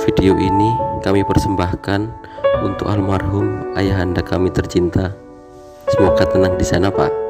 Video ini kami persembahkan untuk almarhum ayahanda kami tercinta. Semoga tenang di sana, Pak.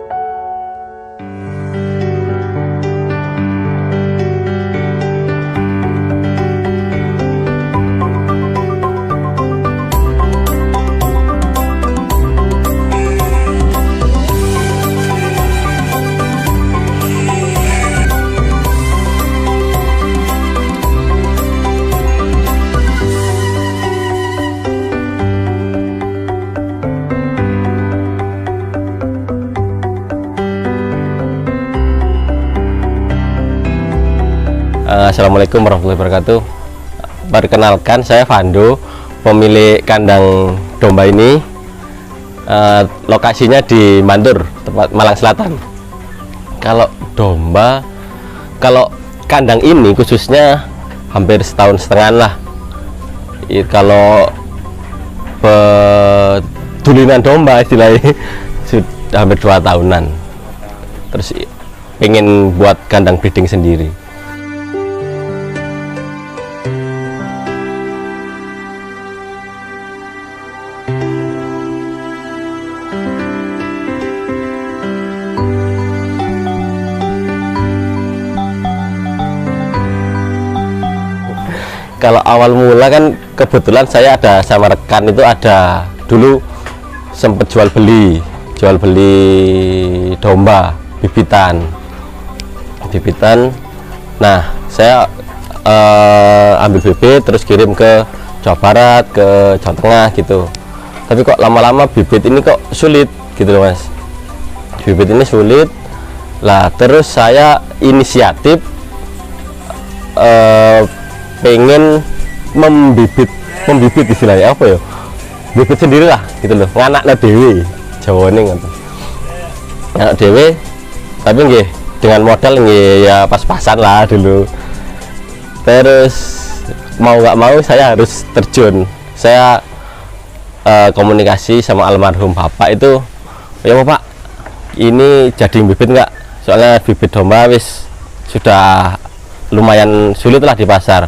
Assalamualaikum warahmatullahi wabarakatuh. Perkenalkan, saya Fando, pemilik kandang domba ini. Lokasinya di Mantur, tempat Malang Selatan. Kalau domba, kalau kandang ini khususnya hampir setahun setengah lah. Kalau pedulinan domba istilahnya sudah hampir 2 tahunan. Terus pengen buat kandang breeding sendiri. Kalau awal mula kan kebetulan saya ada sama rekan itu ada dulu sempat jual beli domba bibitan. Nah, saya ambil bibit terus kirim ke Jawa Barat, ke Jawa Tengah gitu. Tapi kok lama-lama bibit ini kok sulit gitu loh, Mas. Bibit ini sulit lah, terus saya inisiatif pengen membibit istilahnya apa ya, bibit sendiri lah gitu loh, nganaknya dewe jawane gitu, anak dewe, tapi nggih dengan modal nggih ya pas-pasan lah dulu. Terus mau nggak mau saya harus terjun. Saya komunikasi sama almarhum bapak itu, ya Pak, ini jadi bibit nggak, soalnya bibit domba wis sudah lumayan sulit lah di pasar.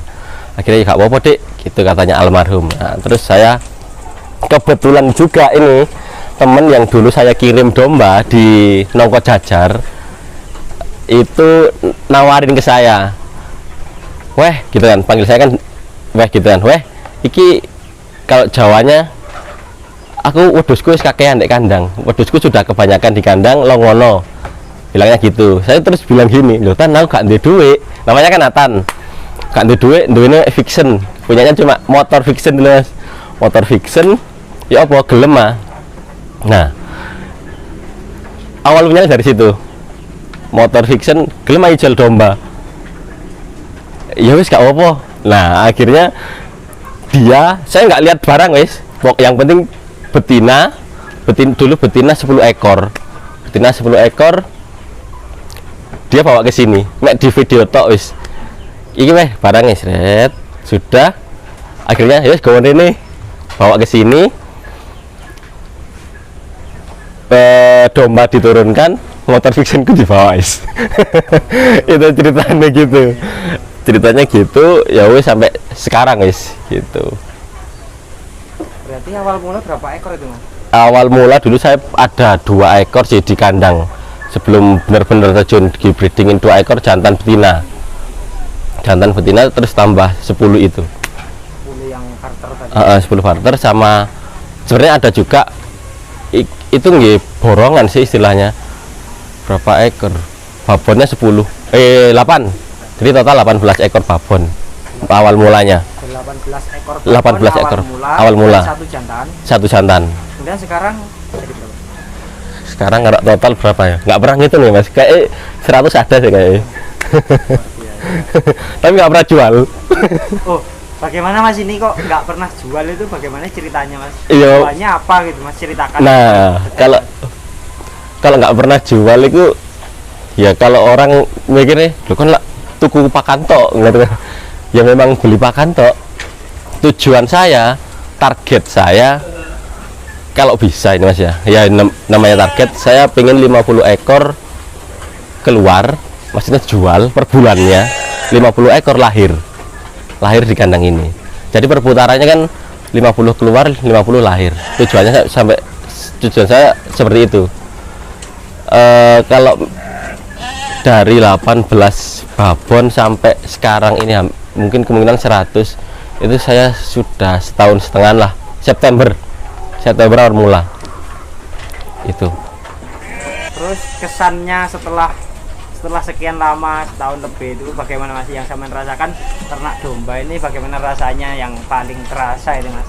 Akhirnya nggak apa-apa Dek, gitu katanya almarhum. Nah, terus saya kebetulan juga ini temen yang dulu saya kirim domba di Nongko Jajar itu nawarin ke saya, weh gitu kan, panggil saya kan weh gitu kan, weh iki kalau Jawanya aku wedhusku wis kakean dek kandang, wedhusku sudah kebanyakan di kandang longono, bilangnya gitu. Saya terus bilang gini, loh Tan, aku gak ada duit, namanya kan Atan, gak ada duit, duitnya fiction, punyanya cuma motor fiction dulu, Mas. Motor fiction ya apa gelem ah. Nah, awal mulanya dari situ, motor fiction gelem aja jual domba, ya wis gak apa-apa. Nah, akhirnya saya nggak lihat barang wis, yang penting betina dulu, betina 10 ekor, dia bawa ke sini, mek di video tok wis, iki weh barangnya seret, sudah. Akhirnya ya kawan ini bawa ke sini, domba diturunkan, motor fictionku dibawa wis. Itu ceritanya gitu ya wis, sampai sekarang wis gitu. Berarti awal mula berapa ekor itu, Mas? Awal mula dulu saya ada 2 ekor sih di kandang, sebelum benar-benar terjun di breedingin 2 ekor jantan betina, terus tambah 10 itu 10 yang partner tadi. 10 partner, sama sebenarnya ada juga itu nggih borongan sih istilahnya. Berapa ekor babonnya 8, jadi total 18 ekor babon awal mulanya. 18 ekor awal mula. Satu jantan. Kemudian sekarang jadi berapa? Sekarang nggak total berapa ya? Nggak pernah ngitung ya Mas. Kayak 100 ada sih kayaknya. Tapi nggak pernah jual. Oh, bagaimana Mas ini kok nggak pernah jual itu? Bagaimana ceritanya Mas? Iya. Jualnya apa gitu Mas, ceritakan. Nah, kalau nggak pernah jual itu ya, kalau orang mikirnya lo kan lah tuku pakan tok gitu. Ya memang beli pakan tok. Tujuan saya, target saya kalau bisa ini Mas ya, namanya target saya pengen 50 ekor keluar, maksudnya jual per bulannya 50 ekor lahir di kandang ini. Jadi perputarannya kan 50 keluar, 50 lahir. Tujuan saya seperti itu. Kalau dari 18 babon sampai sekarang ini mungkin kemungkinan 100, itu saya sudah setahun setengah lah. September awal mula itu. Terus kesannya setelah sekian lama, setahun lebih, itu bagaimana Mas yang sampean rasakan ternak domba ini, bagaimana rasanya yang paling terasa itu Mas?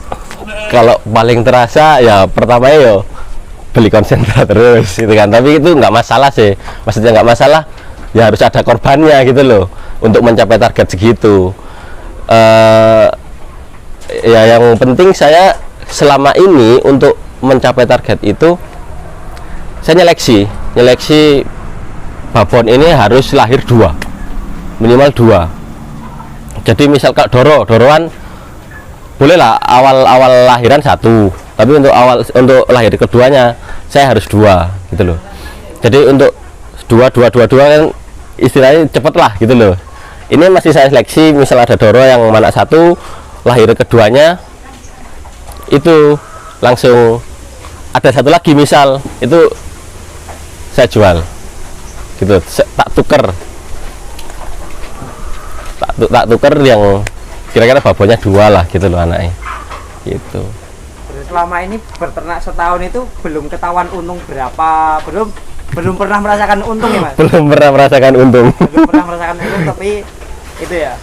Kalau paling terasa ya pertama ya beli konsentrat terus gitu kan, tapi itu nggak masalah sih, maksudnya nggak masalah ya, harus ada korbannya gitu loh untuk mencapai target segitu. Ya yang penting saya selama ini untuk mencapai target itu saya nyeleksi babon ini harus lahir 2, minimal 2. Jadi misal kalau doroan bolehlah awal lahiran 1, tapi untuk lahir keduanya saya harus 2 gitu loh. Jadi untuk 2 kan istilahnya cepet lah gitu loh. Ini masih saya seleksi, misal ada doro yang mana 1, lahir keduanya itu langsung ada 1 lagi misal, itu saya jual gitu, tak tuker yang kira-kira babonnya 2 lah gitu loh anaknya gitu. Terus selama ini berternak setahun itu belum ketahuan untung berapa, belum pernah merasakan untung ya Mas? Belum pernah merasakan untung. Belum pernah merasakan untung, tapi itu ya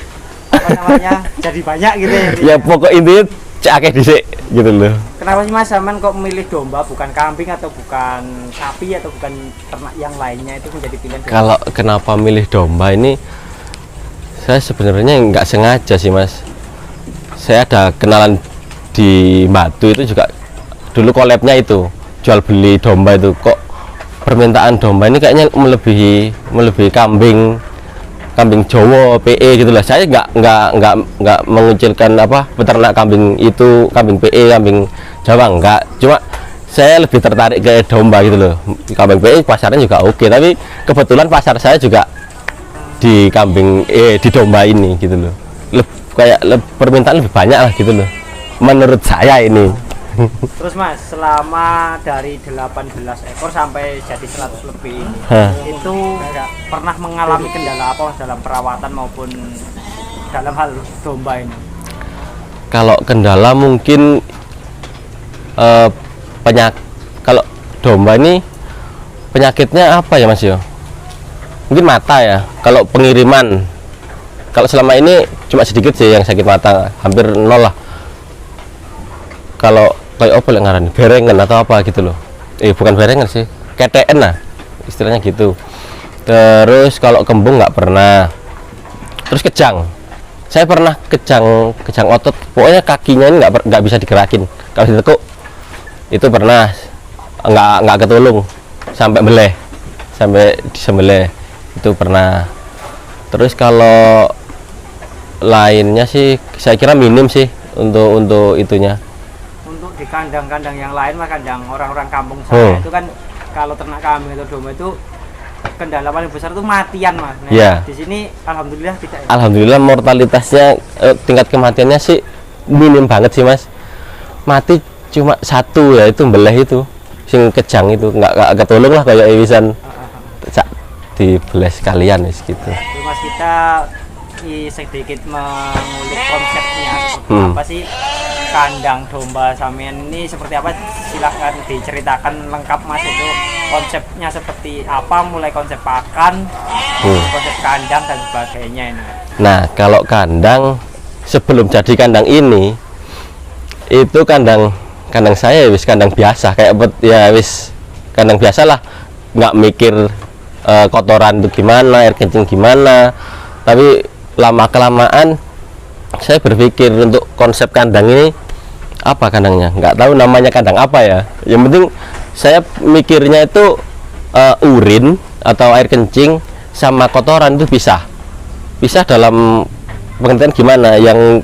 apa namanya, jadi banyak gitu ya. Ya pokok intinya cakeh dhisik gitu loh. Kenapa sih Mas sampean kok memilih domba bukan kambing atau bukan sapi atau bukan ternak yang lainnya, itu menjadi pilihan? Kalau kenapa milih domba ini, saya sebenarnya nggak sengaja sih Mas. Saya ada kenalan di Batu itu juga dulu collabnya itu jual beli domba, itu kok permintaan domba ini kayaknya melebihi kambing Jawa PE gitu lah. Saya nggak mengucilkan apa peternak kambing itu, kambing PE, kambing Jawa enggak, cuma saya lebih tertarik ke domba gitu loh. Kambing PE pasarnya juga oke, tapi kebetulan pasar saya juga di di domba ini gitu loh. Permintaan lebih banyak lah gitu loh menurut saya ini. Terus Mas, selama dari 18 ekor sampai jadi 100 lebih ini, itu pernah mengalami kendala apa Mas dalam perawatan maupun dalam hal domba ini? Kalau kendala mungkin kalau domba ini penyakitnya apa ya Mas ya? Mungkin mata ya. Kalau pengiriman, kalau selama ini cuma sedikit sih yang sakit mata, hampir 0 lah. Kalau kayak apa yang ngaran, berengan atau apa gitu loh. Bukan berengan sih, KTN lah istilahnya gitu. Terus kalau kembung nggak pernah. Terus kejang, saya pernah kejang otot, pokoknya kakinya ini nggak bisa digerakin. Kalau ditekuk itu pernah nggak ketulung sampai disembelih itu pernah. Terus kalau lainnya sih saya kira minim sih untuk itunya. Di kandang-kandang yang lain mah, kandang orang-orang kampung saya itu kan kalau ternak kambing atau domba itu kendala paling besar itu matian Mas. Nah, yeah. Di sini alhamdulillah tidak. Alhamdulillah mortalitasnya, tingkat kematiannya sih minim banget sih Mas. Mati cuma 1 ya, itu belah itu sing kejang itu nggak ketolong lah kayak ewisan dibelah sekalian gitu. Mas, kita sedikit mengulik konsepnya seperti apa sih kandang domba sampean ini, seperti apa, silahkan diceritakan lengkap Mas, itu konsepnya seperti apa, mulai konsep pakan, konsep kandang dan sebagainya ini. Nah, kalau kandang sebelum jadi kandang ini itu kandang saya wis kandang biasa kayak ya wis kandang biasa lah, nggak mikir kotoran itu gimana, air kencing gimana. Tapi lama kelamaan saya berpikir untuk konsep kandang ini apa kandangnya, nggak tahu namanya kandang apa ya, yang penting saya mikirnya itu urin atau air kencing sama kotoran itu pisah dalam pengertian gimana. Yang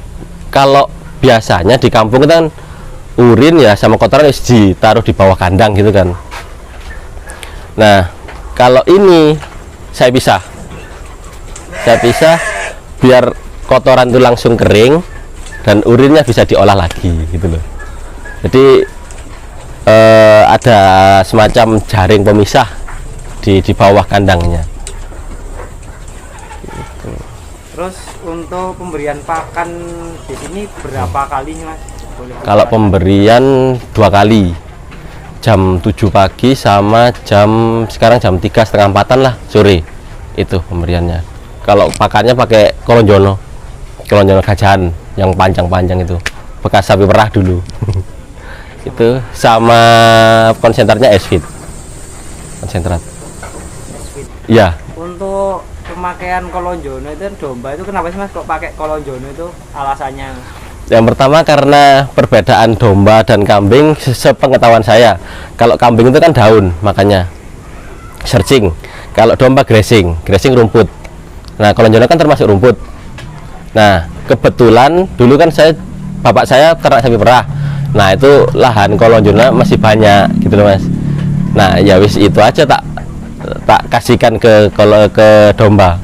kalau biasanya di kampung kan urin ya sama kotoran ditaruh di bawah kandang gitu kan. Nah kalau ini saya pisah biar kotoran itu langsung kering, dan urinnya bisa diolah lagi gitu loh. Jadi ada semacam jaring pemisah di bawah kandangnya. Gitu. Terus untuk pemberian pakan di sini berapa kali Mas? Kalau pemberian 2 kali, jam 7 pagi sama sekarang jam 3:30 lah sore, itu pemberiannya. Kalau pakannya pakai kolonjono gajahan yang panjang-panjang itu, bekas sapi perah dulu. Itu sama konsentratnya S-Feed, konsentrat. Iya. Untuk pemakaian kolonjono itu domba itu kenapa sih Mas kok pakai kolonjono itu alasannya? Yang pertama karena perbedaan domba dan kambing, sepengetahuan saya, kalau kambing itu kan daun, makanya searching. Kalau domba grazing rumput. Nah, kolonjono kan termasuk rumput. Nah, kebetulan dulu kan bapak saya ternak sapi perah. Nah, itu lahan kolonjono masih banyak gitu loh Mas. Nah, ya wis itu aja tak kasihkan ke domba.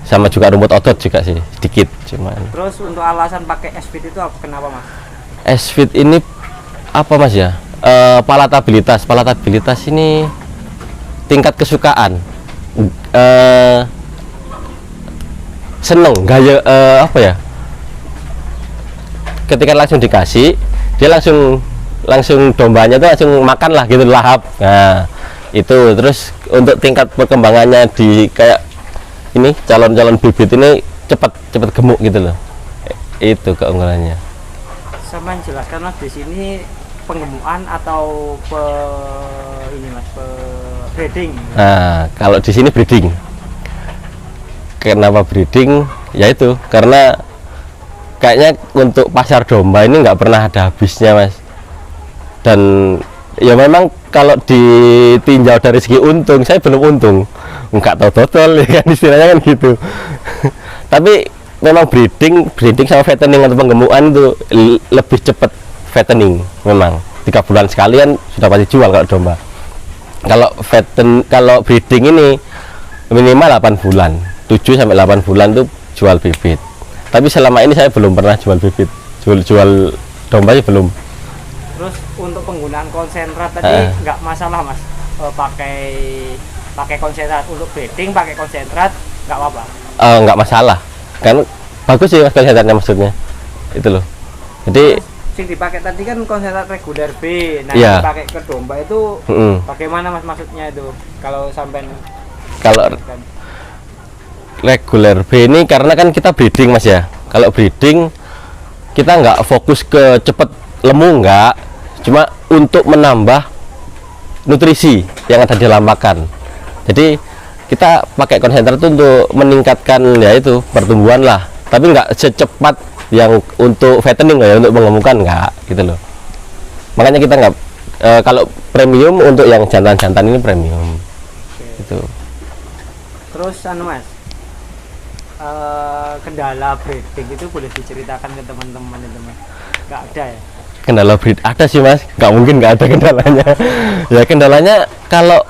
Sama juga rumput otot juga sih, sedikit cuman. Terus untuk alasan pakai S-Feed itu kenapa Mas? S-Feed ini apa Mas ya? Palatabilitas ini tingkat kesukaan. Seneng gaya apa ya? Ketika langsung dikasih, dia langsung dombanya tuh langsung makan lah gitu, lahap. Nah, itu terus untuk tingkat perkembangannya di kayak ini calon-calon bibit ini cepat gemuk gitu loh. Itu keunggulannya. Sama jelaskan Mas, di sini penggemukan atau breeding? Nah, kalau di sini breeding. Kenapa breeding? Ya itu karena kayaknya untuk pasar domba ini nggak pernah ada habisnya Mas. Dan ya memang kalau ditinjau dari segi untung, saya belum untung, nggak tahu total ya kan, istilahnya kan gitu. Tapi memang breeding sama fattening atau penggemukan itu lebih cepat fattening. Memang 3 bulan sekalian sudah pasti jual kalau domba. Kalau breeding ini minimal 8 bulan, 7-8 bulan tuh jual bibit. Tapi selama ini saya belum pernah jual bibit, jual domba sih belum. Terus untuk penggunaan konsentrat tadi nggak masalah Mas, pakai konsentrat untuk breeding, pakai konsentrat nggak apa-apa? Nggak masalah, kan bagus sih Mas konsentratnya, maksudnya itu loh. Jadi yang dipakai tadi kan konsentrat reguler B, nah iya. dipakai ke domba itu bagaimana Mas maksudnya itu? Kalau reguler B ini karena kan kita breeding Mas ya. Kalau breeding kita nggak fokus ke cepet lemu, nggak, cuma untuk menambah nutrisi yang ada di dalam pakan. Jadi kita pakai konsentrat itu untuk meningkatkan ya itu pertumbuhan lah, tapi nggak secepat yang untuk fattening ya, untuk mengemukan nggak gitu loh. Makanya kita nggak kalau premium untuk yang jantan-jantan ini premium. Gitu. Terus Mas, kendala breeding itu boleh diceritakan ke teman-teman itu Mas? Nggak ada ya? Kendala breed ada sih Mas, nggak mungkin nggak ada kendalanya. Ya kendalanya kalau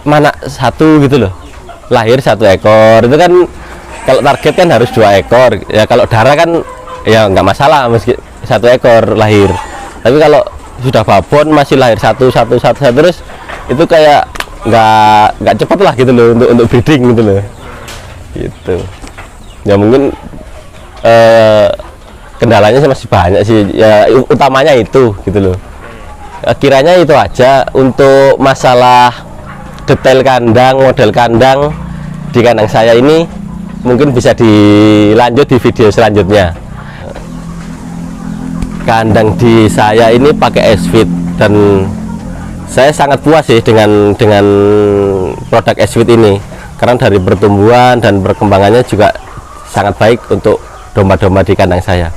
mana satu gitu loh, lahir 1 ekor itu kan, kalau target kan harus 2 ekor ya. Kalau darah kan ya nggak masalah meski 1 ekor lahir, tapi kalau sudah babon masih lahir satu terus itu kayak nggak cepat lah gitu loh untuk breeding gitu loh. Gitu ya, mungkin kendalanya masih banyak sih ya, utamanya itu gitu loh. Kiranya itu aja untuk masalah detail kandang, model kandang di kandang saya ini, mungkin bisa dilanjut di video selanjutnya. Kandang di saya ini pakai S-Feed dan saya sangat puas sih dengan produk S-Feed ini, karena dari pertumbuhan dan perkembangannya juga sangat baik untuk domba-domba di kandang saya.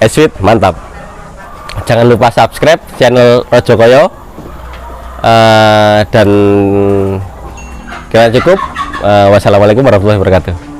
S-Feed mantap. Jangan lupa subscribe channel Rojo Koyo, dan kira cukup. Wassalamualaikum warahmatullahi wabarakatuh.